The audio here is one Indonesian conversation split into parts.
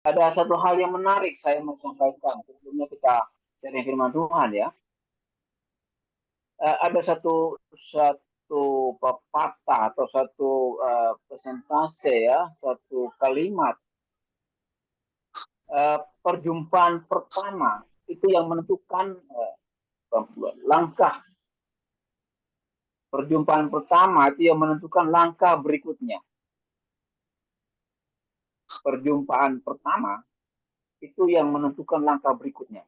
ada satu hal yang menarik saya mau sampaikan sebelumnya kita sharing firman Tuhan ya. Ada satu pepatah atau satu persentase ya, satu kalimat perjumpaan pertama itu yang menentukan langkah. Perjumpaan pertama itu yang menentukan langkah berikutnya. Perjumpaan pertama itu yang menentukan langkah berikutnya.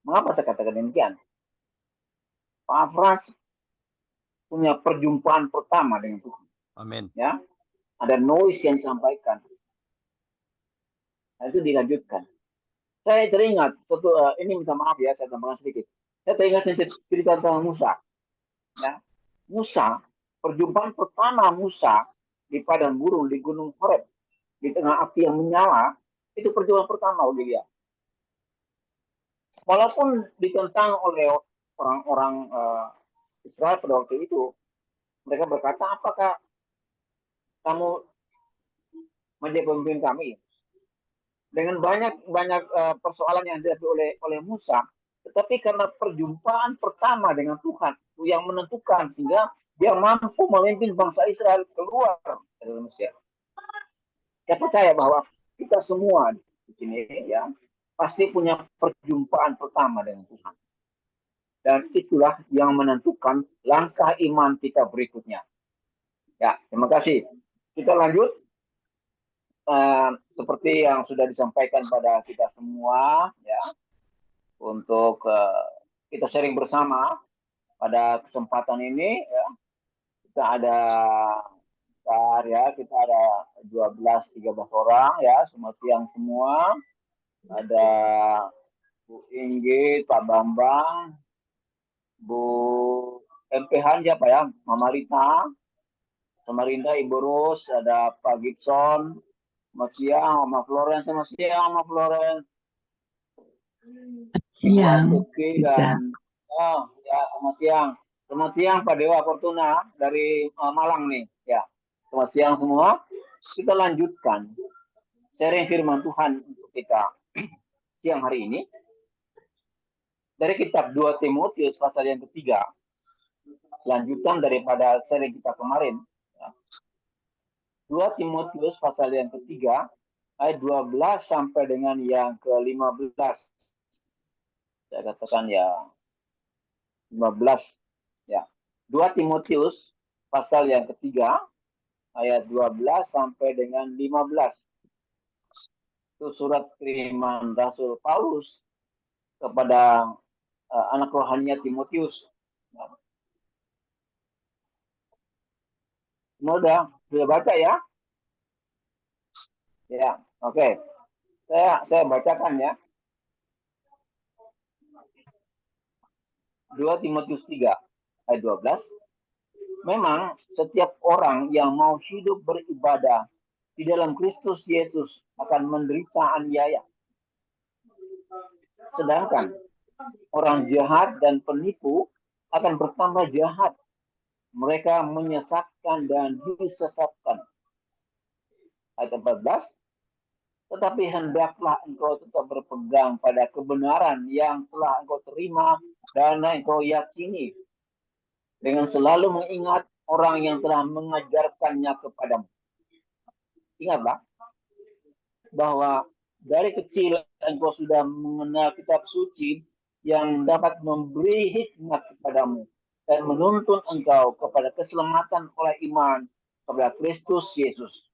Mengapa saya katakan demikian? Pak Frans punya perjumpaan pertama dengan Tuhan. Amin. Ya, ada noise yang disampaikan. Nah, itu dilanjutkan. Saya teringat ini minta maaf ya, saya tambahkan sedikit. Saya teringat cerita tentang Musa. Ya, Musa, perjumpaan pertama Musa di padang gurun di Gunung Horeb di tengah api yang menyala, itu perjumpaan pertama oleh dia. Walaupun ditentang oleh orang-orang Israel pada waktu itu, mereka berkata, apakah kamu menjadi pemimpin kami? Dengan banyak persoalan yang dihadapi oleh Musa, tetapi karena perjumpaan pertama dengan Tuhan yang menentukan sehingga dia mampu memimpin bangsa Israel keluar dari Mesir. Saya percaya bahwa kita semua di sini ya pasti punya perjumpaan pertama dengan Tuhan. Dan itulah yang menentukan langkah iman kita berikutnya. Ya, terima kasih. Kita lanjut. Seperti yang sudah disampaikan pada kita semua, ya, untuk kita sharing bersama pada kesempatan ini, ya, kita ada kita ada 12-13 orang, ya, semua siang semua. Ada Bu Inggit, Pak Bambang, Bu MP-Han siapa ya, Mama Rita, Samarinda, Ibu Rus, ada Pak Gibson, selamat siang, Mama Florence, selamat siang, Mama Florence. Siang. Dan ya, selamat siang. Selamat siang Pak Dewa Fortuna dari Malang nih. Ya, selamat siang semua. Kita lanjutkan sharing firman Tuhan untuk kita siang hari ini dari kitab 2 Timotius pasal yang ketiga. Lanjutan daripada sharing kita kemarin. 2 Timotius pasal yang ketiga ayat 12 sampai dengan yang ke-15. Saya katakan ya 15 ya. 2 Timotius pasal yang ketiga ayat 12 sampai dengan 15. Itu surat kiriman Rasul Paulus kepada anak rohaninya Timotius. Sudah baca ya? Ya, oke. Saya bacakan ya. 2 Timotius 3 ayat 12. Memang setiap orang yang mau hidup beribadah di dalam Kristus Yesus akan menderita aniaya. Sedangkan orang jahat dan penipu akan bertambah jahat. Mereka menyesatkan dan disesatkan. Ayat 14. Tetapi hendaklah engkau tetap berpegang pada kebenaran yang telah engkau terima dan engkau yakini, dengan selalu mengingat orang yang telah mengajarkannya kepadamu. Ingatlah bahwa dari kecil engkau sudah mengenal kitab suci yang dapat memberi hikmat kepadamu dan menuntun engkau kepada keselamatan oleh iman kepada Kristus Yesus.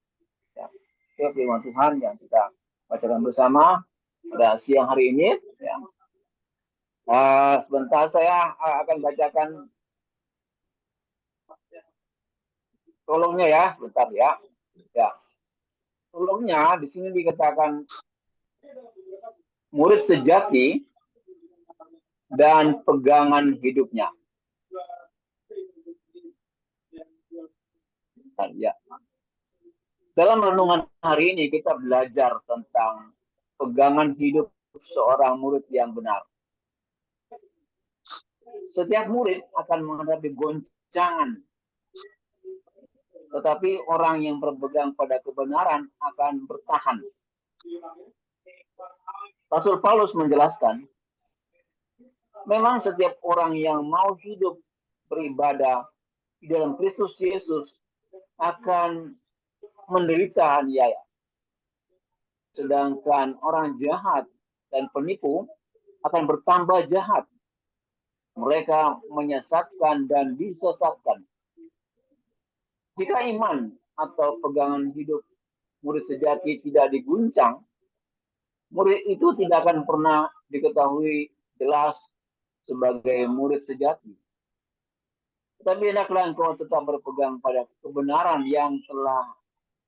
Ya, itu firman Tuhan yang kita bacakan bersama pada siang hari ini. Ya. Sebentar saya akan bacakan tolongnya ya, bentar ya. Ya. Tolongnya di sini dikatakan murid sejati dan pegangan hidupnya. Ya. Dalam renungan hari ini kita belajar tentang pegangan hidup seorang murid yang benar. Setiap murid akan menghadapi goncangan, tetapi orang yang berpegang pada kebenaran akan bertahan. Rasul Paulus menjelaskan, memang setiap orang yang mau hidup beribadah di dalam Kristus Yesus akan menderita aniaya. Sedangkan orang jahat dan penipu akan bertambah jahat. Mereka menyesatkan dan disesatkan. Jika iman atau pegangan hidup murid sejati tidak diguncang, murid itu tidak akan pernah diketahui jelas sebagai murid sejati. Tetapi hendaklah engkau tetap berpegang pada kebenaran yang telah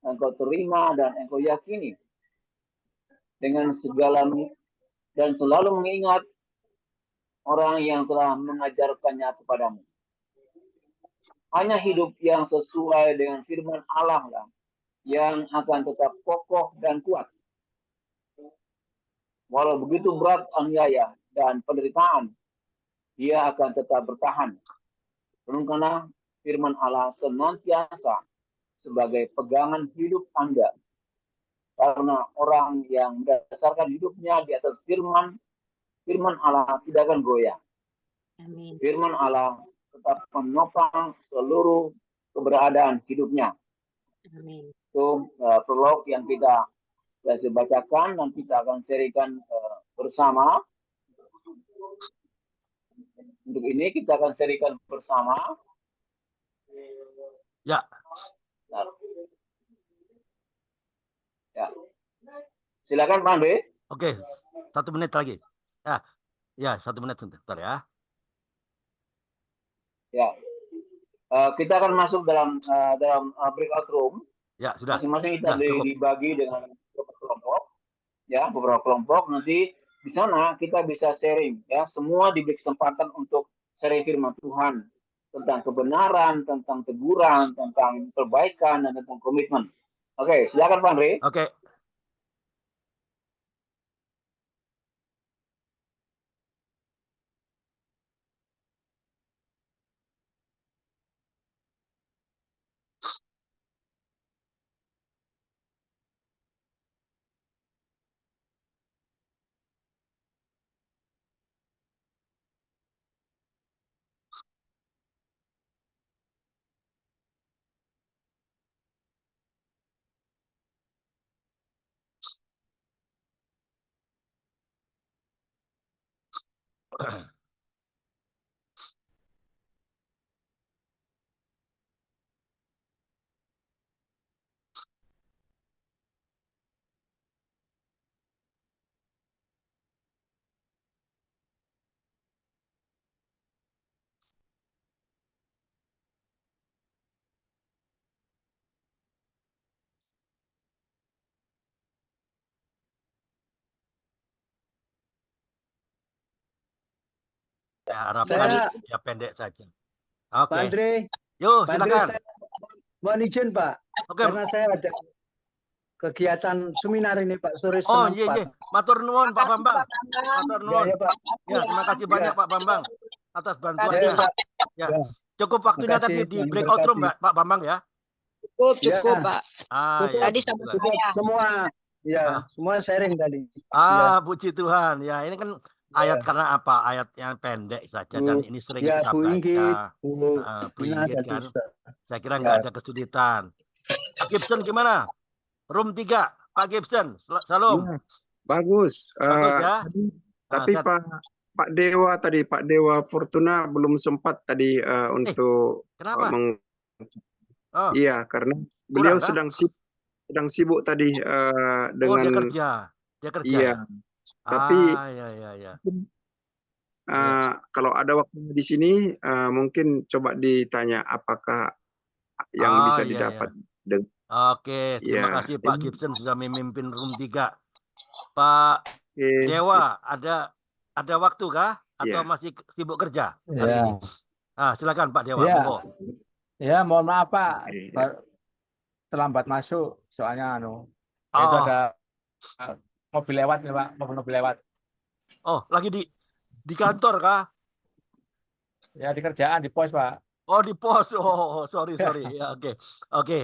engkau terima dan engkau yakini. Dengan segala dan selalu mengingat orang yang telah mengajarkannya kepadamu. Hanya hidup yang sesuai dengan firman Allah lah yang akan tetap kokoh dan kuat. Walau begitu berat aniaya dan penderitaan, dia akan tetap bertahan. Renungkanlah firman Allah senantiasa sebagai pegangan hidup Anda. Karena orang yang mendasarkan hidupnya di atas firman Allah tidak akan goyah. Amin. Firman Allah tetap menopang seluruh keberadaan hidupnya. Amin. Itu prolog yang kita bacakan dan kita akan serikan bersama. Untuk ini kita akan serikan bersama. Ya. Ya. Silakan Pak Andre. Oke, 1 menit lagi. Ya, 1 menit sebentar ya. Ya. Kita akan masuk dalam breakout room. Ya, sudah. Masing-masing kita dibagi dengan beberapa kelompok. Ya, beberapa kelompok. Nanti di sana kita bisa sharing. Ya, semua diberi kesempatan untuk sharing firman Tuhan tentang kebenaran, tentang teguran, tentang perbaikan, dan tentang komitmen. Oke, silakan Pak Andre. Oke. Ya, harapkan ya pendek saja. Oke. Pak Andre. Yuk, Pak silakan. Andre, saya mohon izin Pak. Oke. Karena saya ada kegiatan seminar ini Pak sore Oh, setengah 4. iya. Matur nuwun Pak Bambang. Matur nuwun. Ya, Pak. Ya, terima kasih banyak Pak Bambang atas bantuannya. Ya, Pak. Ya. Cukup waktunya tadi di breakout room Pak Bambang ya. Cukup Ya. Pak. Cukup. Ya, Tadi sama Cukup saya. semua. Ya, semua sharing tadi. Puji Tuhan. Ya, ini kan ayat karena apa? Ayat yang pendek saja dan ini sering kita Bu baca. Inggit, Bu Inggit kan. Saya kira nggak ada kesulitan. Pak Gibson gimana? Room 3, Pak Gibson. Salam. Ya, bagus. Bagus ya. Tapi Pak Dewa Fortuna belum sempat tadi untuk kenapa? Iya, karena beliau sedang sibuk tadi dengan dia kerja. Iya. Tapi ya. kalau ada waktu di sini mungkin coba ditanya apakah yang bisa didapat. Oke, terima kasih Pak Gibson sudah memimpin room 3. Pak Dewa, ada waktu kah atau masih sibuk kerja hari ini? Silakan Pak Dewa. Ya, mohon maaf Pak, terlambat masuk soalnya itu ada mobil lewat nih Pak, mobil lewat. Oh, lagi di kantor kah? Ya, di kerjaan, di pos Pak. Oh, di pos. Oh, sorry. Ya, oke.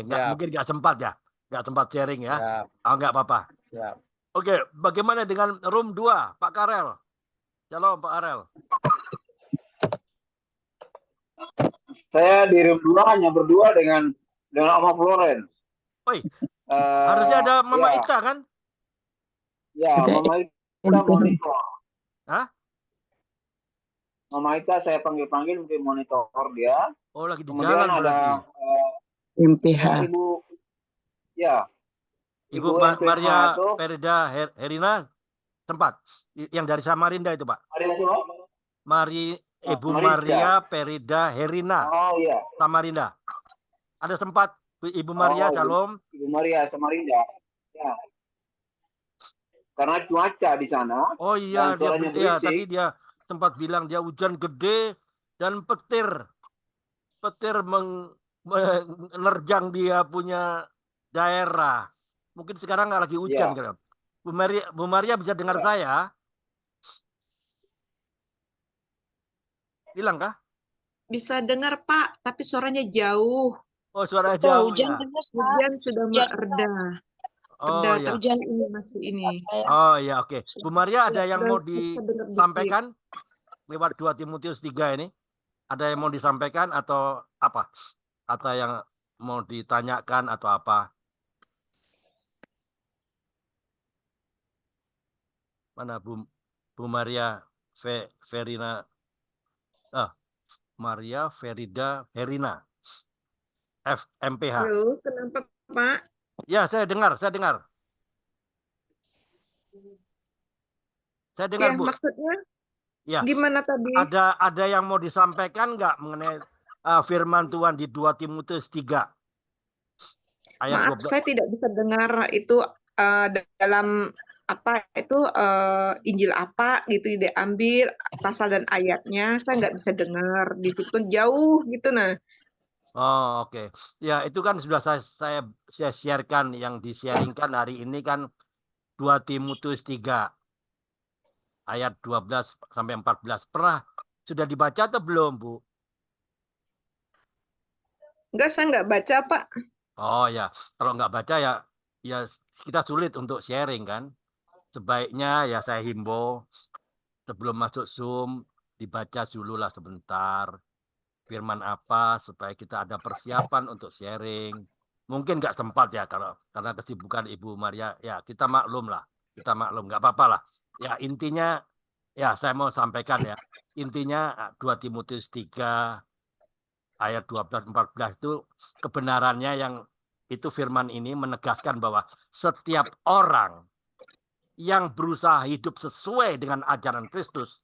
Mungkin nggak sempat ya. Nggak sempat sharing ya. Siap. Oh, nggak apa-apa. Siap. Oke, bagaimana dengan room 2, Pak Karel? Shalom, Pak Karel. Saya di room 2 hanya berdua dengan Oma Florence. Oi, harusnya ada Mama ya. Ita kan? Ya, Mama Ita monitor. Hah? Mama Ita saya panggil-panggil mungkin monitor dia. Oh, lagi di Kemudian jalan ada MPH. Ibu, ya. Ibu MPH Maria itu, Perida Herina sempat yang dari Samarinda itu, Pak. Ibu Maria Perida Herina. Oh iya. Samarinda. Ada sempat Ibu Maria, Shalom. Ibu Maria Samarinda. Ya. Karena cuaca di sana. Oh iya, tadi dia sempat bilang dia hujan gede dan petir menerjang dia punya daerah. Mungkin sekarang nggak lagi hujan kan. Bu Maria bisa dengar saya? Bilang kah? Bisa dengar Pak, tapi suaranya jauh. Oh, suara jauh hujan, ya. Hujan sudah reda. Oh ya. Hujan ini masih ini. Oh ya, oke. Bu Maria ada yang mau disampaikan lewat 2 Timotius 3 ini? Ada yang mau disampaikan atau apa? Atau yang mau ditanyakan atau apa? Mana Bu Maria Verina? Maria Verida Herina. MPH. Halo, kenapa Pak? Ya, saya dengar. Saya dengar, ya, Bu. Maksudnya ya. Gimana tadi? Ada yang mau disampaikan nggak mengenai firman Tuhan di 2 Timotius 3 ayat Maaf, 12? saya tidak bisa dengar itu dalam apa itu Injil apa gitu diambil pasal dan ayatnya, saya nggak bisa dengar di situ jauh gitu nah. Oh, oke. Ya, itu kan sudah saya sharekan, yang di-sharingkan hari ini kan 2 Timotius 3 ayat 12 sampai 14. Pernah sudah dibaca atau belum, Bu? Enggak, saya nggak baca, Pak. Oh ya, kalau nggak baca ya kita sulit untuk sharing kan. Sebaiknya ya saya himbau sebelum masuk Zoom dibaca dulu lah sebentar. Firman apa supaya kita ada persiapan untuk sharing. Mungkin nggak sempat ya karena kesibukan Ibu Maria. Ya kita maklum lah, nggak apa-apa lah. Ya intinya ya saya mau sampaikan ya. Intinya 2 Timotius 3 ayat 12-14 itu kebenarannya yang itu firman ini menegaskan bahwa setiap orang yang berusaha hidup sesuai dengan ajaran Kristus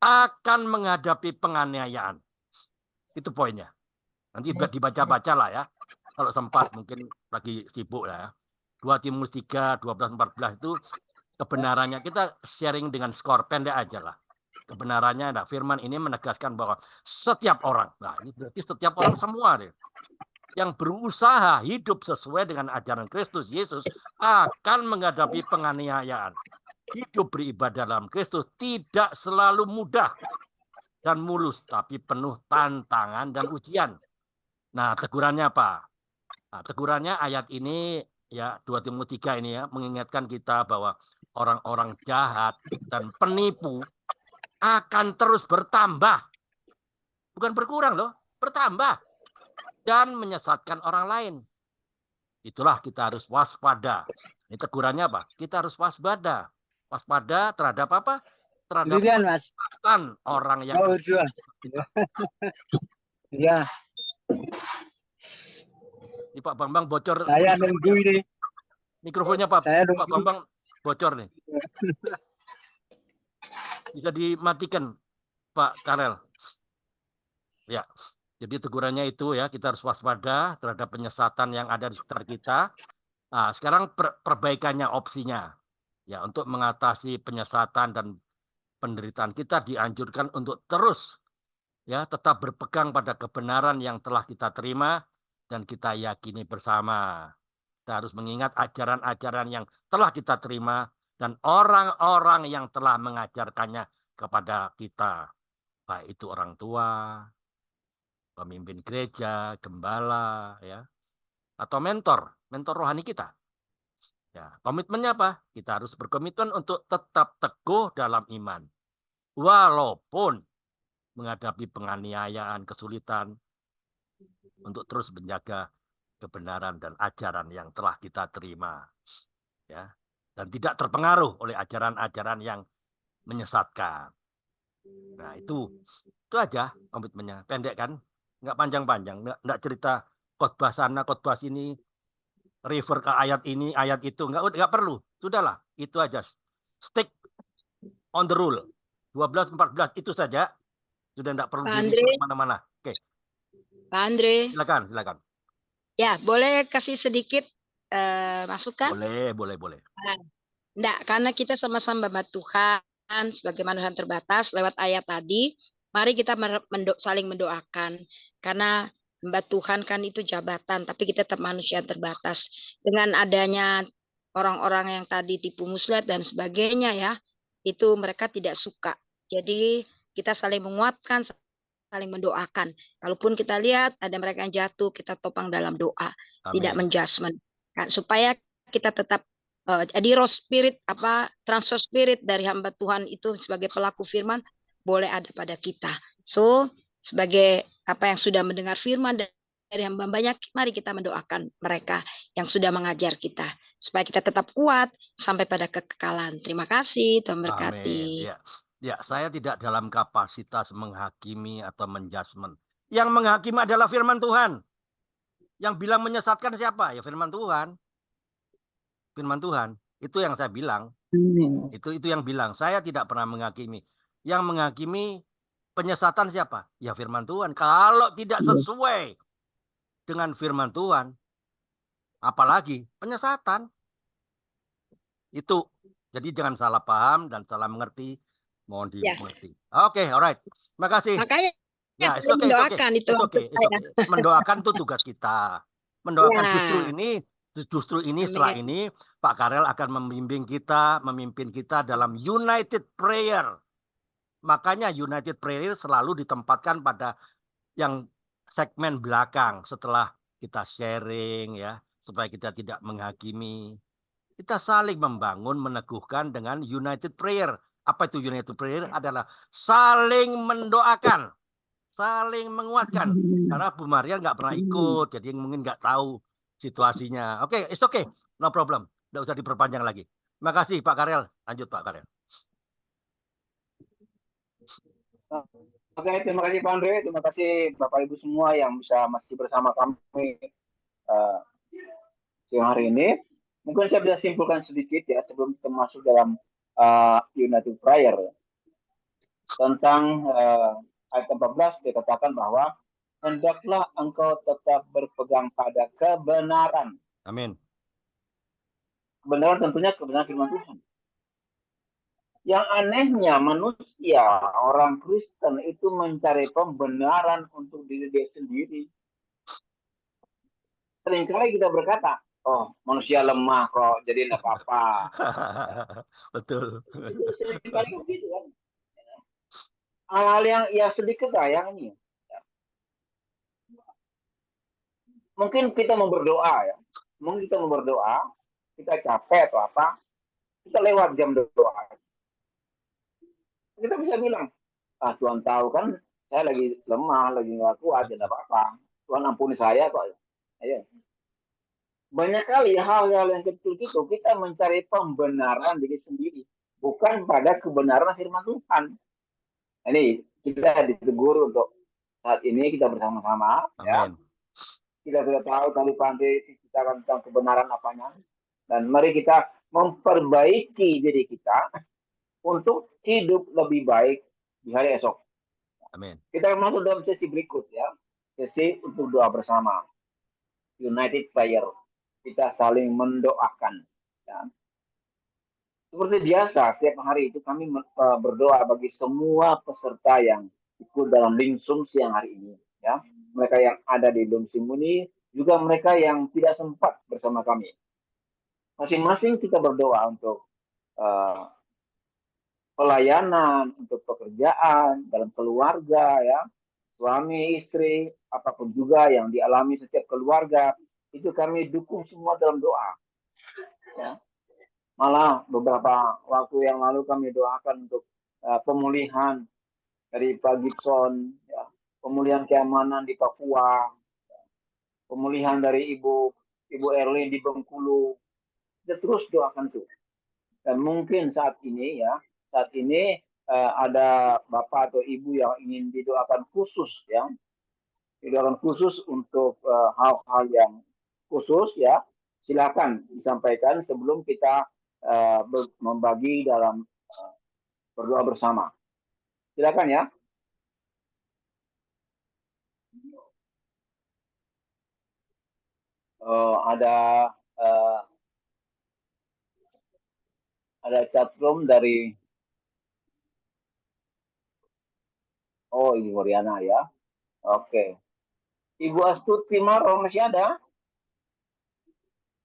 akan menghadapi penganiayaan. Itu poinnya. Nanti dibaca-baca lah ya. Kalau sempat, mungkin lagi sibuk lah ya. 2 Timotius 3, 12-14 itu kebenarannya. Kita sharing dengan skor pendek aja lah. Kebenarannya, firman ini menegaskan bahwa setiap orang, nah ini berarti setiap orang semua deh, yang berusaha hidup sesuai dengan ajaran Kristus Yesus akan menghadapi penganiayaan. Hidup beribadah dalam Kristus tidak selalu mudah dan mulus, tapi penuh tantangan dan ujian. Nah, tegurannya apa? Nah, tegurannya ayat ini ya 2 Timotius 3 ini ya mengingatkan kita bahwa orang-orang jahat dan penipu akan terus bertambah. Bukan berkurang loh, bertambah. Dan menyesatkan orang lain. Itulah kita harus waspada. Ini tegurannya apa? Kita harus waspada. Waspada terhadap apa? Terhadap orang yang ya. Ini Pak Bambang bocor. Saya nunggu ini. Mikrofonnya Pak Bambang bocor nih. Bisa dimatikan Pak Karel. Ya. Jadi tegurannya itu ya, kita harus waspada terhadap penyesatan yang ada di sekitar kita. Nah, sekarang perbaikannya opsinya. Ya, untuk mengatasi penyesatan dan penderitaan kita dianjurkan untuk terus ya tetap berpegang pada kebenaran yang telah kita terima dan kita yakini bersama. Kita harus mengingat ajaran-ajaran yang telah kita terima dan orang-orang yang telah mengajarkannya kepada kita. Baik itu orang tua, pemimpin gereja, gembala, ya, atau mentor rohani kita. Ya, komitmennya apa? Kita harus berkomitmen untuk tetap teguh dalam iman. Walaupun menghadapi penganiayaan, kesulitan, untuk terus menjaga kebenaran dan ajaran yang telah kita terima. Ya, dan tidak terpengaruh oleh ajaran-ajaran yang menyesatkan. Nah, itu aja komitmennya. Pendek kan? Nggak panjang-panjang. Nggak cerita khotbah sana, khotbah sini, refer ke ayat ini, ayat itu. Nggak perlu. Sudahlah, itu aja. Stick on the rule. 12, 14, itu saja. Sudah nggak perlu diri kemana-mana. Oke. Pak Andre. Silakan. Ya, boleh kasih sedikit masukan? Boleh. Enggak, karena kita sama-sama hamba Tuhan sebagai manusia terbatas lewat ayat tadi, mari kita saling mendoakan. Karena hamba Tuhan kan itu jabatan, tapi kita tetap manusia terbatas. Dengan adanya orang-orang yang tadi tipu muslihat dan sebagainya ya, itu mereka tidak suka. Jadi kita saling menguatkan, saling mendoakan. Kalaupun kita lihat ada mereka yang jatuh, kita topang dalam doa, tidak menjudgment. Supaya kita tetap jadi roh spirit, transfer spirit dari hamba Tuhan itu sebagai pelaku firman boleh ada pada kita. So sebagai yang sudah mendengar firman dari hamba-hambanya, mari kita mendoakan mereka yang sudah mengajar kita supaya kita tetap kuat sampai pada kekekalan. Terima kasih, Tuhan berkati. Ya, saya tidak dalam kapasitas menghakimi atau menjudgment. Yang menghakimi adalah firman Tuhan. Yang bilang menyesatkan siapa? Ya firman Tuhan. Firman Tuhan. Itu yang saya bilang. Itu yang bilang. Saya tidak pernah menghakimi. Yang menghakimi penyesatan siapa? Ya firman Tuhan. Kalau tidak sesuai dengan firman Tuhan, apalagi penyesatan. Itu. Jadi jangan salah paham dan salah mengerti. Mohon dimengerti. Oke, alright. Makasih. Makanya ya, mendoakan itu. Mendoakan itu tugas kita. Mendoakan justru ini setelah ini Pak Karel akan memimpin kita dalam united prayer. Makanya united prayer selalu ditempatkan pada yang segmen belakang setelah kita sharing ya, supaya kita tidak menghakimi. Kita saling membangun, meneguhkan dengan united prayer. Apa itu united prayer? Adalah saling mendoakan, saling menguatkan. Karena Bu Maria nggak pernah ikut, jadi mungkin nggak tahu situasinya. Oke, it's okay, no problem. Nggak usah diperpanjang lagi. Terima kasih Pak Karel. Lanjut Pak Karel. Oke, terima kasih Pak Andre. Terima kasih Bapak Ibu semua yang bisa masih bersama kami siang hari ini. Mungkin saya bisa simpulkan sedikit ya sebelum kita masuk dalam united prayer. Tentang ayat 14 dikatakan bahwa hendaklah engkau tetap berpegang pada kebenaran. Amin. Kebenaran tentunya kebenaran firman Tuhan. Yang anehnya manusia, orang Kristen itu mencari pembenaran untuk diri dia sendiri. Seringkali kita berkata, oh manusia lemah kok, jadi tidak apa-apa. Betul. Seringkali begitu kan. Hal-hal yang sedikit yang ini. Mungkin kita mau berdoa ya. Mungkin kita mau berdoa, kita capek atau apa, kita lewat jam doa. Kita bisa bilang, Tuhan tahu kan saya lagi lemah, lagi nggak kuat, tidak apa-apa. Tuhan ampuni saya kok. Ayo. Banyak kali hal-hal yang kecil itu kita mencari pembenaran diri sendiri, bukan pada kebenaran firman Tuhan. Ini kita ditegur untuk saat ini kita bersama-sama. Ya. Kita sudah tahu tadi pandai kita tentang kebenaran apanya. Dan mari kita memperbaiki diri kita untuk hidup lebih baik di hari esok. Amin. Kita masuk dalam sesi berikut ya. Sesi untuk doa bersama. United prayer. Kita saling mendoakan. Ya. Seperti biasa, setiap hari itu kami berdoa bagi semua peserta yang ikut dalam Lingsum siang hari ini. Ya. Mereka yang ada di Lingsum ini, juga mereka yang tidak sempat bersama kami. Masing-masing kita berdoa untuk pelayanan, untuk pekerjaan, dalam keluarga, ya, suami, istri, apapun juga yang dialami setiap keluarga, itu kami dukung semua dalam doa. Ya. Malah beberapa waktu yang lalu kami doakan untuk pemulihan dari Pak Gibson, ya, pemulihan keamanan di Papua, ya, pemulihan dari Ibu Erlin di Bengkulu. Kita terus doakan tuh. Dan mungkin saat ini ada bapak atau ibu yang ingin didoakan khusus, ya, didoakan khusus untuk hal-hal yang khusus, ya. Silakan disampaikan sebelum kita membagi dalam berdoa bersama. Silakan ya. Ada chat room dari Ibu Riana ya. Oke. Ibu Astuti Maro masih ada?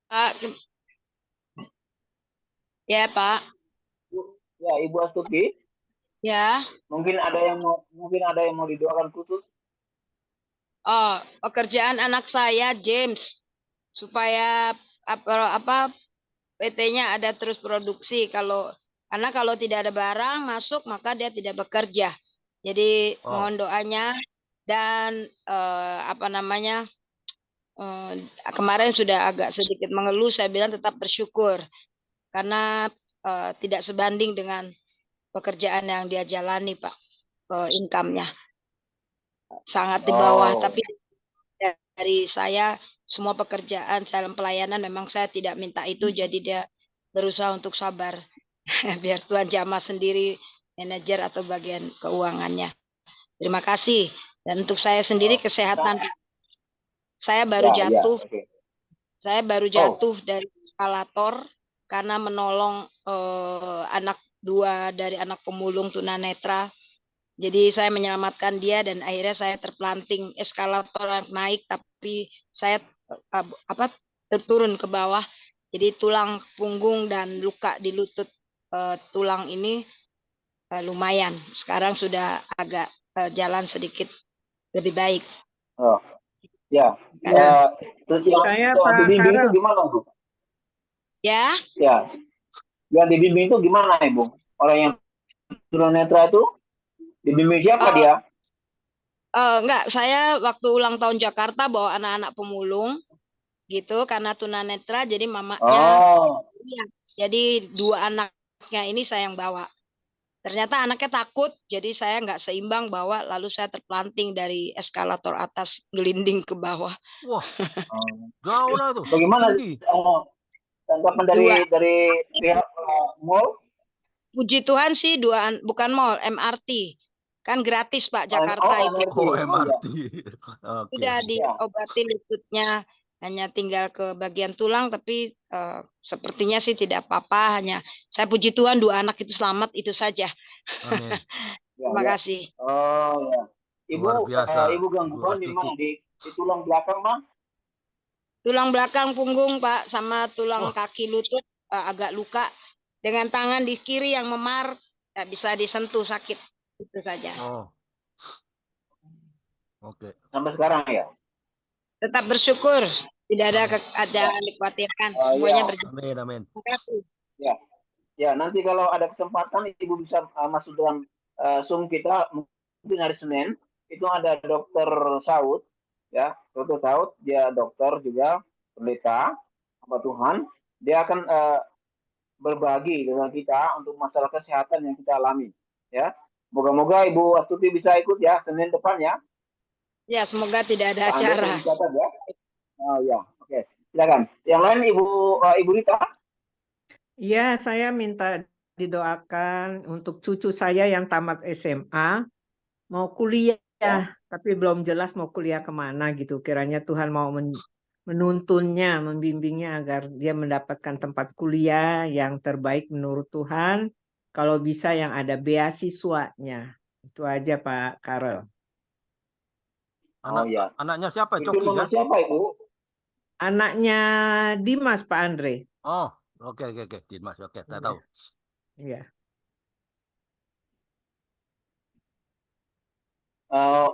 Pak. Ya, Pak. Ya, Ibu Astuti. Ya. Mungkin ada yang mau didoakan khusus? Oh, pekerjaan anak saya James supaya PT-nya ada terus produksi. Karena kalau tidak ada barang masuk maka dia tidak bekerja. Jadi mohon doanya dan kemarin sudah agak sedikit mengeluh, saya bilang tetap bersyukur karena tidak sebanding dengan pekerjaan yang dia jalani, Pak. Income-nya sangat di bawah, tapi dari saya semua pekerjaan dalam pelayanan memang saya tidak minta itu, jadi dia berusaha untuk sabar. Biar Tuhan jamah sendiri manajer atau bagian keuangannya. Terima kasih. Dan untuk saya sendiri kesehatan, saya baru jatuh. Saya baru jatuh dari eskalator karena menolong anak 2 dari anak pemulung tunanetra. Jadi saya menyelamatkan dia dan akhirnya saya terpelanting eskalator naik, tapi saya terturun ke bawah. Jadi tulang punggung dan luka di lutut tulang ini lumayan. Sekarang sudah agak jalan sedikit lebih baik. Oh, ya. Terus Saya yang Pak dibimbing itu Karel. gimana, Bu? Ya. Ya. Yang dibimbing itu gimana, Ibu? Orang yang tunanetra itu dibimbing siapa dia? Enggak, saya waktu ulang tahun Jakarta bawa anak-anak pemulung gitu karena tunanetra, jadi mamanya. Jadi 2 anaknya ini saya yang bawa. Ternyata anaknya takut, jadi saya nggak seimbang bawa, lalu saya terpelanting dari eskalator atas gelinding ke bawah. Wah, jauh lah itu. Bagaimana tanggapan dari pihak mall? Puji Tuhan sih bukan mall, MRT. Kan gratis Pak Jakarta itu. MRT. Sudah diobati lututnya, hanya tinggal ke bagian tulang, tapi sepertinya sih tidak apa-apa. Hanya saya puji Tuhan 2 anak itu selamat, itu saja. Amin. Terima kasih. Oh ya. Ibu gangguan di mana? Di tulang belakang, Bang? Tulang belakang punggung, Pak, sama tulang kaki lutut agak luka. Dengan tangan di kiri yang memar, tidak bisa disentuh, sakit. Itu saja. Oke. Sampai sekarang ya? Tetap bersyukur. Tidak ada dikhawatirkan. Semuanya berjalan. Amin. Terima kasih. Ya, nanti kalau ada kesempatan Ibu bisa masuk dalam Zoom kita mungkin hari Senin. Itu ada Dokter Saud, ya, Dokter Saud, dia dokter juga, pendeta, hamba Tuhan. Dia akan berbagi dengan kita untuk masalah kesehatan yang kita alami, ya. Moga-moga Ibu Astuti bisa ikut ya Senin depan ya. Ya, semoga tidak ada acara. Ya. Oh ya, oke. Silakan. Yang lain Ibu Rita? Iya, saya minta didoakan untuk cucu saya yang tamat SMA, mau kuliah, tapi belum jelas mau kuliah kemana gitu. Kiranya Tuhan mau menuntunnya, membimbingnya agar dia mendapatkan tempat kuliah yang terbaik menurut Tuhan. Kalau bisa yang ada beasiswanya. Itu aja Pak Karel. Anaknya siapa? Itu Coki nama kan? siapa Ibu? Anaknya Dimas Pak Andre. Oh, oke. Dimas, oke, saya tahu. Iya.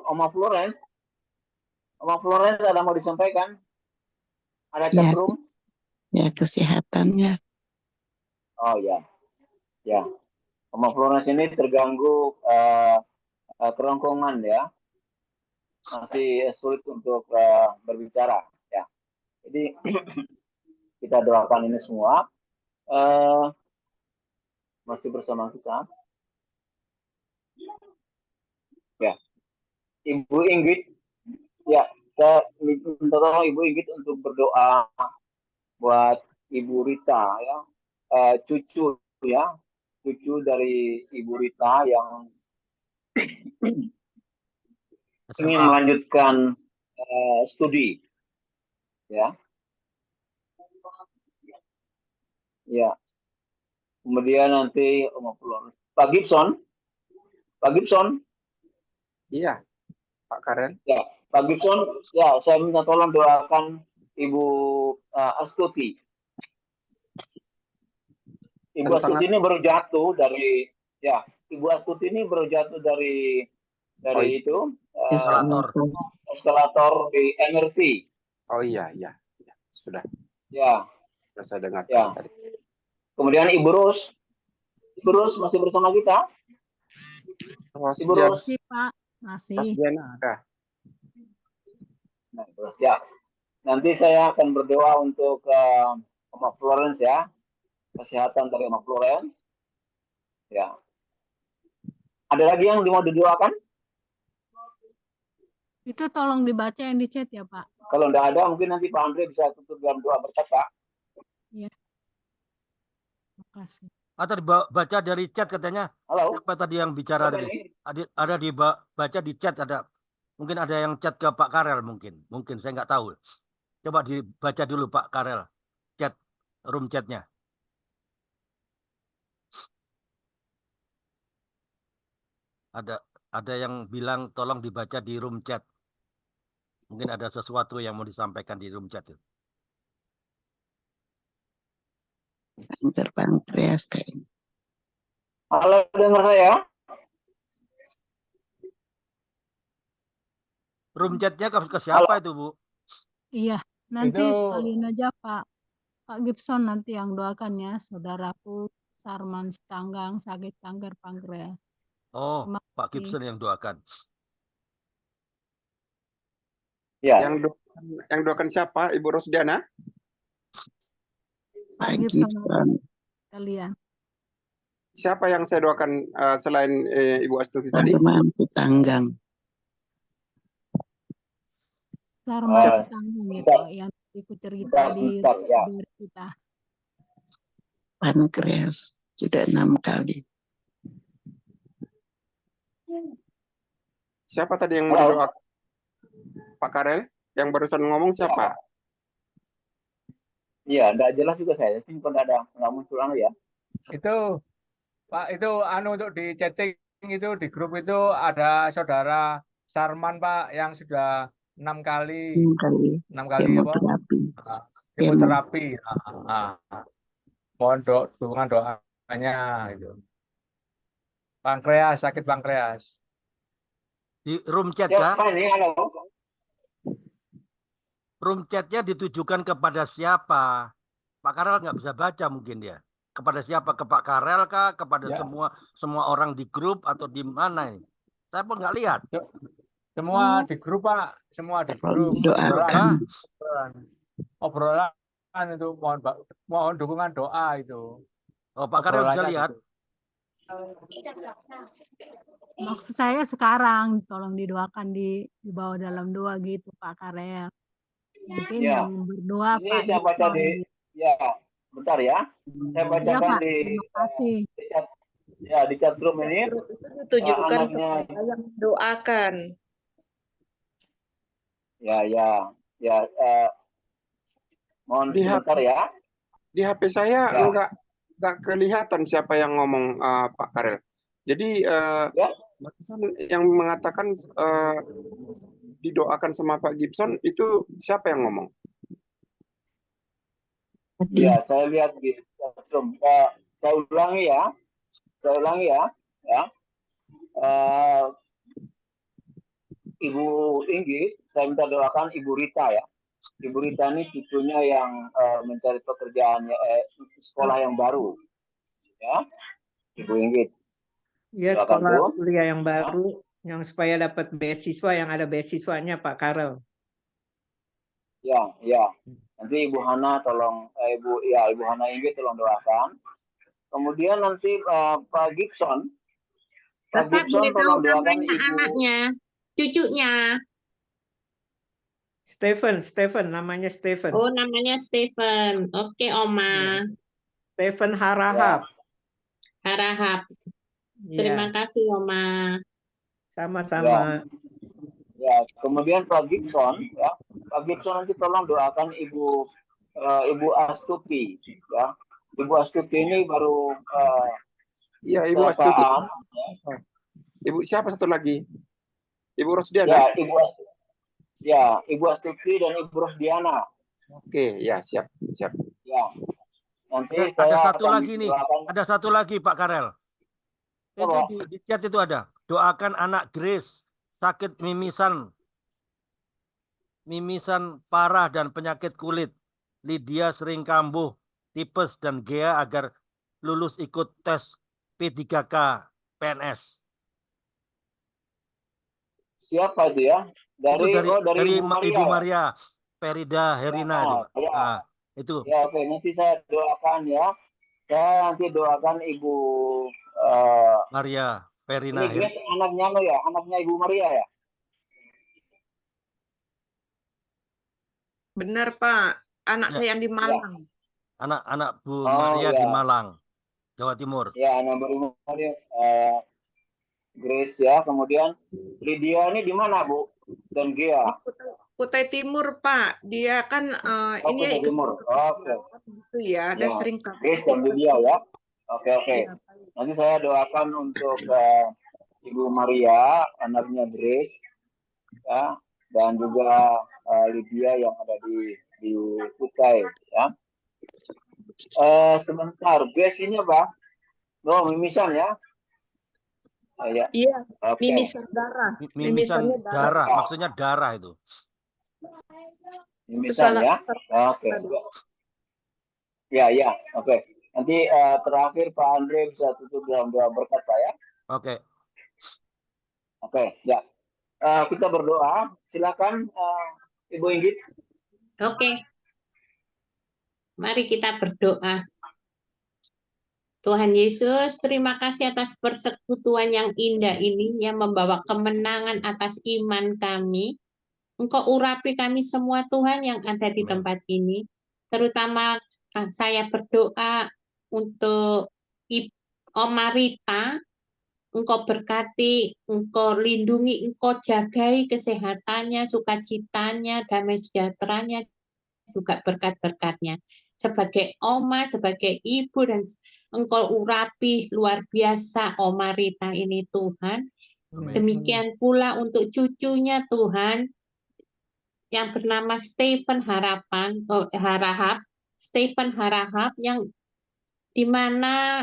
Oma Florence ada mau disampaikan? Ada chatroom? Ya, kesehatannya. Oh ya, ya. Oma Florence ini terganggu kerongkongan ya, masih sulit untuk berbicara ya. Jadi kita doakan ini semua masih bersama kita. Ya, Ibu Inggit, ya, saya minta tolong Ibu Inggit untuk berdoa buat Ibu Rita ya, cucu ya, cucu dari Ibu Rita yang ingin melanjutkan studi ya. Ya. Kemudian nanti Pak Gibson. Iya, Pak Karel. Ya, Pak Gibson, ya saya minta tolong doakan Ibu Astuti. Ibu Astuti ini baru jatuh dari Ibu Astuti ini baru jatuh dari itu eskalator di MRT. Oh iya, sudah. Ya. Sudah saya dengar tadi. Kemudian Ibu Rus masih bersama kita? Ibu Rus. Pak, masih. Ada. Nah, ya. Nanti saya akan berdoa untuk Oma Florence ya. Kesehatan dari Oma Florence. Ya. Ada lagi yang mau didoakan? Itu tolong dibaca yang di chat ya, Pak. Kalau tidak ada, mungkin nanti Pak Andre bisa tutup dalam doa berkata. Iya. Makasih. Atau dibaca dari chat katanya. Halo. Siapa tadi yang bicara tadi? Ada dibaca di chat ada. Mungkin ada yang chat ke Pak Karel mungkin saya nggak tahu. Coba dibaca dulu Pak Karel. Chat, room chatnya. Ada yang bilang tolong dibaca di room chat. Mungkin ada sesuatu yang mau disampaikan di room chat. Kanker pankreas kayaknya. Halo, dengar saya? Room chatnya ke siapa itu, Bu? Iya, nanti sekalian aja Pak Gibson nanti yang doakan ya, saudaraku Sarman Setanggang sakit kanker pankreas. Oh, Pak Gibson yang doakan. Ya. Yang doakan siapa? Ibu Rosdiana? Pak Gibson kalian. Siapa yang saya doakan selain Ibu Astuti tadi? Sarman Setanggang. Sarman Setanggang gitu yang ikut cerita dari kita. Pankreas sudah 6 kali. Siapa tadi yang mau didoakan? Pak Karel? Yang barusan ngomong siapa? Iya, enggak jelas juga saya. Sih nggak muncul ya. Itu Pak, itu untuk di chatting itu di grup itu ada saudara Sarman Pak yang sudah 6 kali kemoterapi. Mohon dukungan doanya itu. Sakit pankreas. Di room chat kan? Room chatnya ditujukan kepada siapa? Pak Karel nggak bisa baca mungkin dia. Kepada siapa? Ke Pak Karel kah? Kepada semua orang di grup atau di mana ini? Saya pun nggak lihat. Semua di grup Pak, semua di grup. Obrolan itu mohon dukungan doa itu. Oh, Pak Karel bisa lihat. Maksud saya sekarang tolong didoakan di bawah dalam doa gitu Pak Karel. Mungkin yang berdoa ini Pak saya baca Gibson. Ya, bentar ya. Saya bacakan terima kasih. Di chat room ini. Itu ditujukan kepada yang mendoakan. Mohon sebentar ya. Di HP saya nggak kelihatan siapa yang ngomong Pak Karel. Jadi yang mengatakan didoakan sama Pak Gibson itu siapa yang ngomong? Ya, saya lihat di room. Saya ulangi ya. Ibu Inggit, saya minta doakan Ibu Rita ya. Ibu Rita ini cucunya yang mencari pekerjaan sekolah yang baru. Ya, Ibu Inggit. Ya, Silakan, sekolah Bu. kuliah yang baru, yang supaya dapat beasiswa, yang ada beasiswanya Pak Karel. Ya, ya. Nanti Ibu Hana tolong, Ibu Hana Inggit tolong doakan. Kemudian nanti Pak Gibson. Pak Bapak Gibson boleh tahu tolong doakan namanya Ibu. anaknya, cucunya. Stephen, namanya Stephen. Oh, namanya Stephen. Oke, Oma. Stephen Harahap. Harahap. Ya. Terima kasih, Oma. Sama-sama. Ya, kemudian Pak Gibson, ya. Pak Gibson nanti tolong doakan Ibu Astuti, ya. Ibu Astuti ini baru Iya, Ibu Astuti. ya. Ibu siapa satu lagi? Ibu Rosdiana. Ya, Ibu Astuti dan Ibu Rosdiana. Oke, ya, siap. Ya. Nanti Ada satu lagi nih. Ada satu lagi Pak Karel. Itu di chat itu ada. Doakan anak Grace sakit mimisan parah dan penyakit kulit. Lydia sering kambuh, tipes dan Gea agar lulus ikut tes P3K PNS. Siapa dia? Dari Ibu Maria Perida Herina. Itu. Ya, oke. Nanti saya doakan ya. Saya nanti doakan Ibu Maria Perina. Ini Grace anaknya ya, anaknya Ibu Maria ya. Benar Pak, anak saya yang di Malang. Anak Bu Maria di Malang, Jawa Timur. Ya, anak Bu Maria. Grace ya, kemudian Lydia ini di mana Bu? Dan Gia? Kutai Timur Pak, dia kan ini Kutai Timur. Oke. Itu ya, ada sering Grace dan Lydia ya. Oke. Nanti saya doakan untuk Ibu Maria, anaknya Grace, ya, dan juga Lydia yang ada di Kutai, ya. Sebentar, Grace ini apa? Oh, mimisan ya. Iya, mimisan darah. Mimisan darah, maksudnya darah itu. Mimisan ya. Oke. Ya, oke. Nanti terakhir Pak Andre bisa tutup dalam doa berkat Pak ya. Oke, ya. Kita berdoa. Silakan Ibu Inggit. Oke. Mari kita berdoa. Tuhan Yesus, terima kasih atas persekutuan yang indah ini yang membawa kemenangan atas iman kami. Engkau urapi kami semua Tuhan yang ada di tempat ini. Terutama saya berdoa untuk Oma Rita. Engkau berkati, Engkau lindungi, Engkau jagai kesehatannya, sukacitanya, damai sejahteranya, juga berkat-berkatnya. Sebagai Oma, sebagai Ibu, dan Engkau urapi luar biasa Oma Rita ini Tuhan. Demikian pula untuk cucunya Tuhan yang bernama Stephen Harahap, yang dimana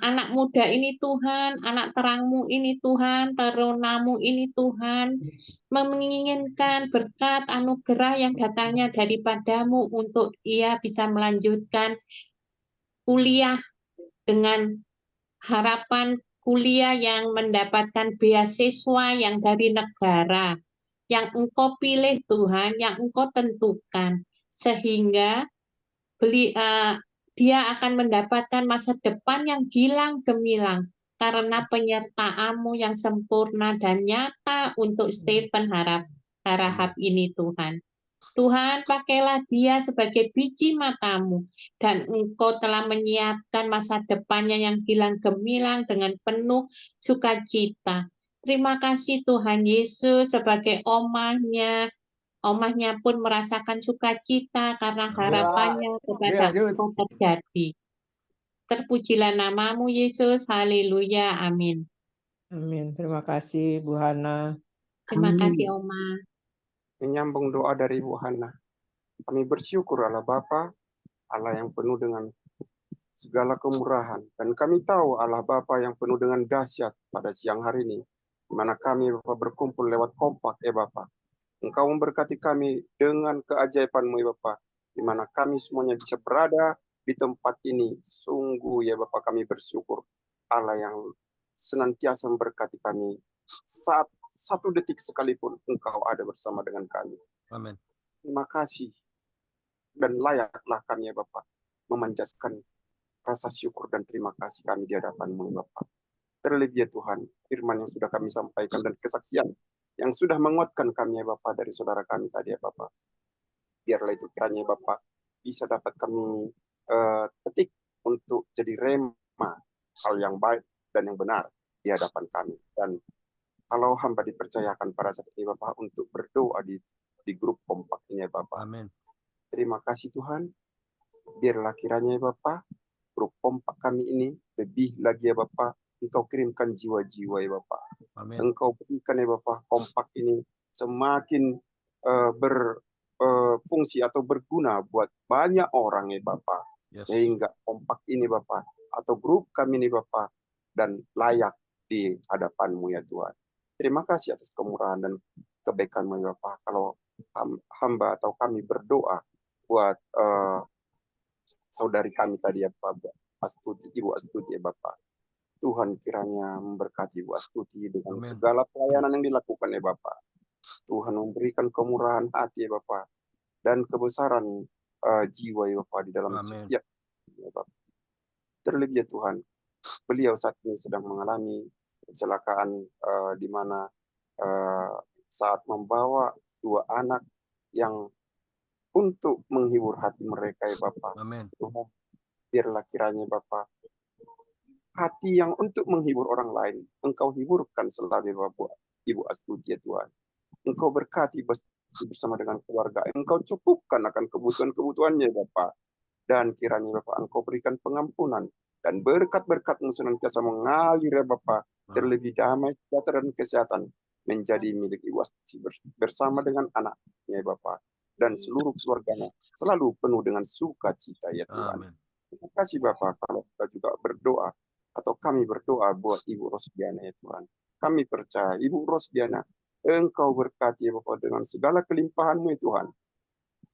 anak muda ini Tuhan, anak terangmu ini Tuhan, terunamu ini Tuhan, menginginkan berkat anugerah yang datangnya daripadamu untuk ia bisa melanjutkan kuliah dengan harapan kuliah yang mendapatkan beasiswa yang dari negara yang Engkau pilih Tuhan, yang Engkau tentukan, sehingga dia akan mendapatkan masa depan yang gilang gemilang karena penyertaan-Mu yang sempurna dan nyata untuk Stephen Harahap ini Tuhan. Tuhan, pakailah dia sebagai biji mata-Mu, dan Engkau telah menyiapkan masa depannya yang gilang gemilang dengan penuh sukacita. Terima kasih Tuhan Yesus, sebagai omahnya pun merasakan sukacita karena harapannya kepada Engkau terjadi. Terpujilah nama-Mu Yesus, haleluya, amin. Amin, terima kasih Bu Hana. Terima kasih Oma. Menyambung doa dari Ibu Hana. Kami bersyukur Allah Bapa, Allah yang penuh dengan segala kemurahan. Dan kami tahu Allah Bapa yang penuh dengan dahsyat pada siang hari ini, di mana kami Bapa berkumpul lewat kompak Bapa. Engkau memberkati kami dengan keajaiban-Mu Bapa, di mana kami semuanya bisa berada di tempat ini. Sungguh ya Bapa, kami bersyukur Allah yang senantiasa memberkati kami. Saat satu detik sekalipun Engkau ada bersama dengan kami. Amin. Terima kasih. Dan layaklah kami ya Bapa memanjatkan rasa syukur dan terima kasih kami di hadapan-Mu ya Bapa. Terlebih ya Tuhan, firman yang sudah kami sampaikan dan kesaksian yang sudah menguatkan kami ya Bapa dari saudara kami tadi ya Bapa. Biarlah itu kiranya ya Bapa bisa dapat kami petik untuk jadi rema hal yang baik dan yang benar di hadapan kami. Dan kalau hamba dipercayakan pada saat ini Bapak untuk berdoa di grup kompak ini ya Bapak. Amin. Terima kasih Tuhan. Biarlah kiranya ya Bapak, grup kompak kami ini lebih lagi ya Bapak, Engkau kirimkan jiwa-jiwa ya Bapak. Amin. Engkau berikan ya Bapak kompak ini semakin berfungsi atau berguna buat banyak orang ya Bapak. Yes. Sehingga kompak ini Bapak atau grup kami ini Bapak dan layak di hadapan-Mu ya Tuhan. Terima kasih atas kemurahan dan kebaikan-Mu ya Bapak. Kalau hamba atau kami berdoa buat saudari kami tadi ya Bapak, Astuti, Ibu Astuti ya Bapak. Tuhan kiranya memberkati Ibu Astuti dengan Amin. segala pelayanan yang dilakukan ya Bapak. Tuhan memberikan kemurahan hati ya Bapak dan kebesaran jiwa ya Bapak di dalam Amin. setiap ya Bapak. Terlebih ya Tuhan, beliau saat ini sedang mengalami kecelakaan di mana saat membawa dua anak yang untuk menghibur hati mereka ya Bapak. Amin. Tuhan, biarlah kiranya Bapak hati yang untuk menghibur orang lain Engkau hiburkan selalu Bapak Ibu Astuti ya Tuhan. Engkau berkati bersama dengan keluarga. Engkau cukupkan akan kebutuhan-kebutuhannya Bapak. Dan kiranya Bapak Engkau berikan pengampunan dan berkat-berkat-Mu senantiasa mengalir ya Bapak. Terlebih damai, sejahtera dan kesehatan menjadi milik Ibu Astuti bersama dengan anaknya ya Bapak. Dan seluruh keluarganya selalu penuh dengan sukacita ya Tuhan. Amin. Terima kasih Bapak kalau kita juga berdoa atau kami berdoa buat Ibu Rosdiana ya Tuhan. Kami percaya Ibu Rosdiana Engkau berkati ya Bapak dengan segala kelimpahan-Mu ya Tuhan.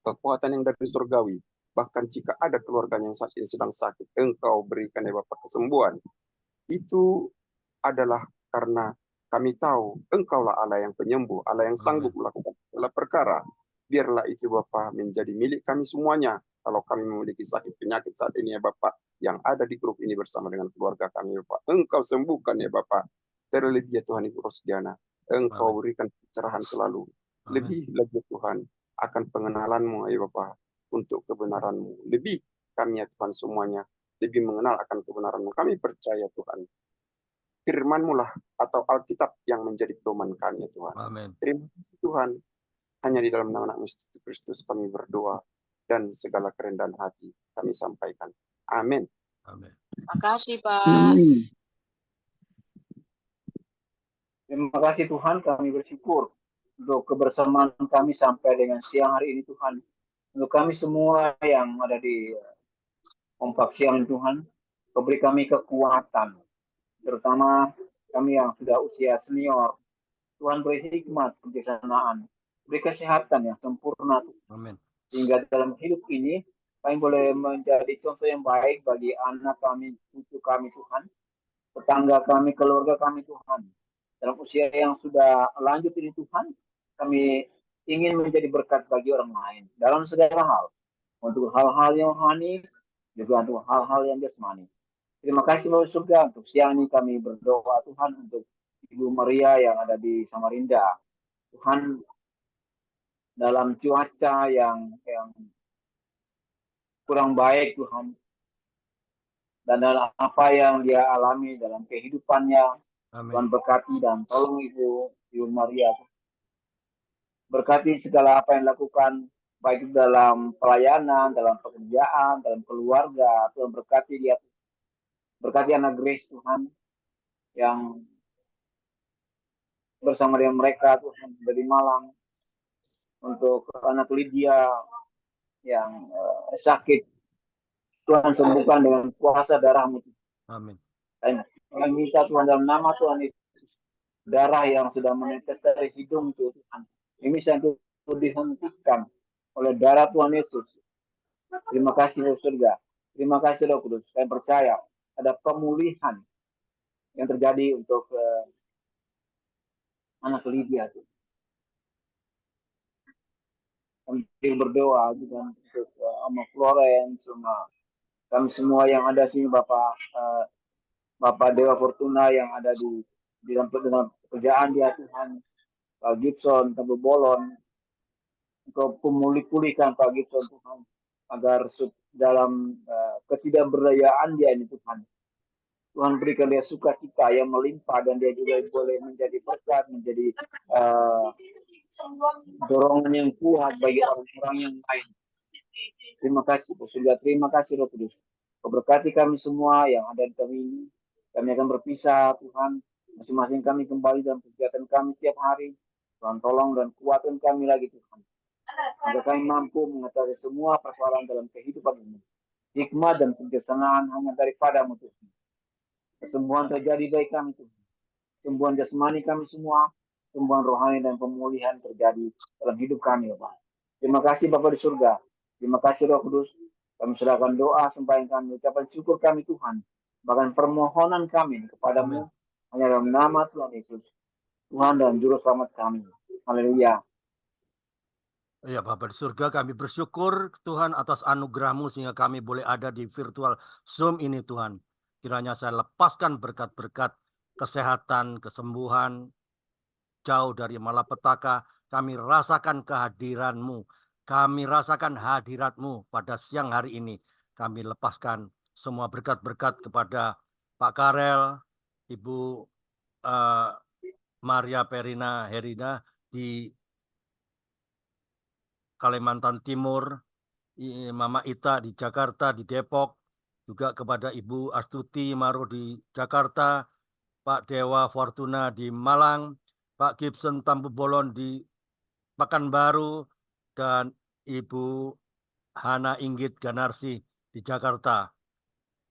Kekuatan yang dari surgawi. Bahkan jika ada keluarganya yang saat ini sedang sakit, Engkau berikan ya Bapak kesembuhan. Itu adalah karena kami tahu Engkaulah Allah yang penyembuh, Allah yang sanggup melakukan segala perkara. Biarlah itu Bapak menjadi milik kami semuanya. Kalau kami memiliki sakit penyakit saat ini ya Bapak, yang ada di grup ini bersama dengan keluarga kami Bapak, Engkau sembuhkan ya Bapak. Terlebih ya Tuhan Ibu Rosdiana, Engkau berikan pencerahan selalu. Lebih lagi Tuhan akan pengenalan-Mu ya Bapak, untuk kebenaran-Mu. Lebih kami ya Tuhan semuanya, lebih mengenal akan kebenaran-Mu. Kami percaya Tuhan, firman-Mu lah atau Alkitab yang menjadi pedoman kami ya Tuhan. Amin. Terima kasih Tuhan. Hanya di dalam nama Yesus Kristus kami berdoa dan segala kerendahan hati kami sampaikan. Amin. Amin. Terima kasih Pak. Amin. Terima kasih Tuhan, kami bersyukur untuk kebersamaan kami sampai dengan siang hari ini Tuhan. Untuk kami semua yang ada di kompak siang Tuhan, beri kami kekuatan, terutama kami yang sudah usia senior. Tuhan beri hikmat, kebijaksanaan, beri kesehatan yang sempurna. Amin. Sehingga dalam hidup ini kami boleh menjadi contoh yang baik bagi anak kami, cucu kami Tuhan, tetangga kami, keluarga kami Tuhan. Dalam usia yang sudah lanjut ini Tuhan, kami ingin menjadi berkat bagi orang lain dalam segala hal. Untuk hal-hal yang rohani, juga untuk hal-hal yang jasmani. Terima kasih Bapak Surga, untuk siang ini kami berdoa Tuhan untuk Ibu Maria yang ada di Samarinda. Tuhan, dalam cuaca yang kurang baik Tuhan, dan dalam apa yang dia alami dalam kehidupannya, Amin. Tuhan berkati dan tolong Ibu Maria. Berkati segala apa yang dilakukan, baik dalam pelayanan, dalam pekerjaan, dalam keluarga. Tuhan berkati dia, berkati anak Grace Tuhan, yang bersama dengan mereka Tuhan dari Malang. Untuk anak Lydia yang sakit, Tuhan sembuhkan dengan kuasa darah-Mu. Amin. Dan kami minta Tuhan dalam nama Tuhan Yesus, darah yang sudah menetes dari hidung Tuhan, ini bisa dihentikan oleh darah Tuhan Yesus. Terima kasih Bapak Surga. Terima kasih Roh Kudus. Saya percaya ada pemulihan yang terjadi untuk anak Lydia. Kami berdoa juga untuk Oma Florence, sama kami semua yang ada sini, Bapak Dewa Fortuna yang ada di dalam pekerjaan dia Tuhan, Pak Gibson, Tabu Bolon, Engkau pulihkan Pak Gibson Tuhan, agar dalam ketidakberdayaan dia ini Tuhan, Tuhan berikan dia sukacita yang melimpah, dan dia juga boleh menjadi berkat, menjadi dorongan yang kuat bagi orang-orang yang lain. Terima kasih, Surga. Terima kasih, Roh Kudus. Kau berkati kami semua yang ada di kami ini. Kami akan berpisah, Tuhan. Masing-masing kami kembali dalam kegiatan kami setiap hari. Tuhan tolong dan kuatkan kami lagi, Tuhan. Agar kami mampu mengatasi semua persoalan dalam kehidupan ini. Hikmat dan kebijaksanaan hanya daripadamu, Tuhan. Kesembuhan terjadi bagi kami, Tuhan. Kesembuhan jasmani kami semua. Kesembuhan rohani dan pemulihan terjadi dalam hidup kami, Bapak. Terima kasih Bapak di surga. Terima kasih Roh Kudus. Kami serahkan doa sembahyang kami, ucapan syukur kami Tuhan, bahkan permohonan kami kepadamu hanya dalam nama Tuhan Yesus, Tuhan dan Juru Selamat kami. Haleluya. Ya Bapak di surga, kami bersyukur Tuhan atas anugerah-Mu sehingga kami boleh ada di virtual Zoom ini Tuhan. Kiranya saya lepaskan berkat-berkat kesehatan, kesembuhan, jauh dari malapetaka. Kami rasakan kehadiran-Mu. Kami rasakan hadirat-Mu pada siang hari ini. Kami lepaskan semua berkat-berkat kepada Pak Karel, Ibu Maria Perina Herina di Kalimantan Timur, Mama Ita di Jakarta, di Depok, juga kepada Ibu Astuti Maro di Jakarta, Pak Dewa Fortuna di Malang, Pak Gibson Tambu Bolon di Pekanbaru, dan Ibu Hana Inggit Ganarsi di Jakarta.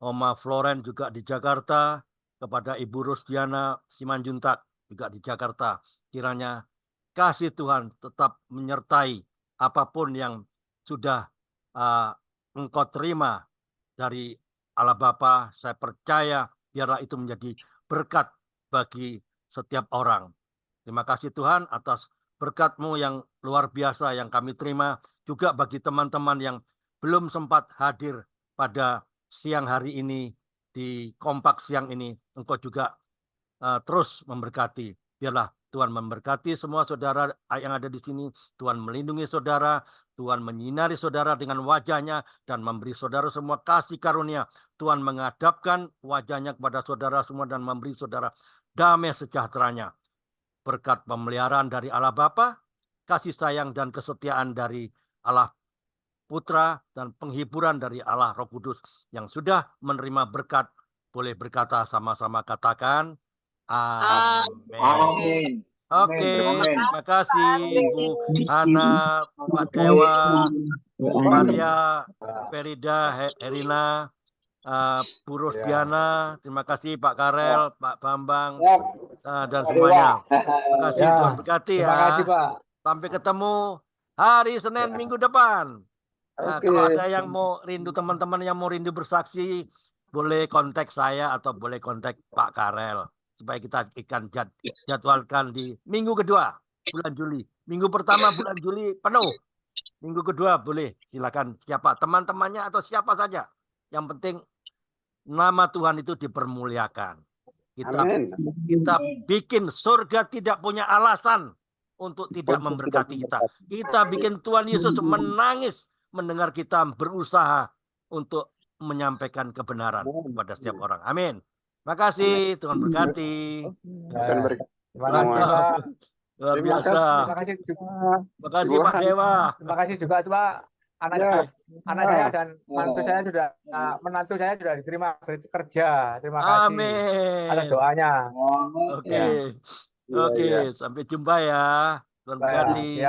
Oma Floren juga di Jakarta, kepada Ibu Rusdiana Simanjuntak juga di Jakarta. Kiranya kasih Tuhan tetap menyertai apapun yang sudah Engkau terima dari Allah Bapa. Saya percaya biarlah itu menjadi berkat bagi setiap orang. Terima kasih Tuhan atas berkat-Mu yang luar biasa yang kami terima, juga bagi teman-teman yang belum sempat hadir pada siang hari ini, di kompak siang ini. Engkau juga terus memberkati. Biarlah Tuhan memberkati semua saudara yang ada di sini. Tuhan melindungi saudara, Tuhan menyinari saudara dengan wajah-Nya dan memberi saudara semua kasih karunia. Tuhan menghadapkan wajah-Nya kepada saudara semua dan memberi saudara damai sejahtera-Nya. Berkat pemeliharaan dari Allah Bapa, kasih sayang dan kesetiaan dari Allah Putra, dan penghiburan dari Allah Roh Kudus yang sudah menerima berkat, boleh berkata sama-sama katakan amin. Oke, terima kasih Ibu Hana, Pak Dewa, Maria Perida Herina, Bu Rusdiana, terima kasih Pak Karel, Pak Bambang, dan semuanya. Terima kasih, Tuhan berkati ya. Terima kasih Pak. Sampai ketemu hari Senin minggu depan. Nah, kalau ada yang mau rindu, teman-teman yang mau rindu bersaksi, boleh kontak saya atau boleh kontak Pak Karel, supaya kita akan jadwalkan di minggu kedua bulan Juli. Minggu pertama bulan Juli penuh. Minggu kedua boleh, silakan siapa teman-temannya atau siapa saja. Yang penting nama Tuhan itu dipermuliakan. Kita bikin surga tidak punya alasan untuk tidak memberkati kita. Kita bikin Tuhan Yesus menangis mendengar kita berusaha untuk menyampaikan kebenaran kepada setiap orang. Amin. Terima kasih, Tuhan berkati. Terima kasih. Luar biasa. Terima kasih juga. Terima kasih Pak Dewa. Terima kasih juga Pak. Anak saya dan menantu saya sudah diterima kerja. Terima kasih. Amin. Atas doanya. Oke. Sampai jumpa ya. Tuhan berkati. Siap.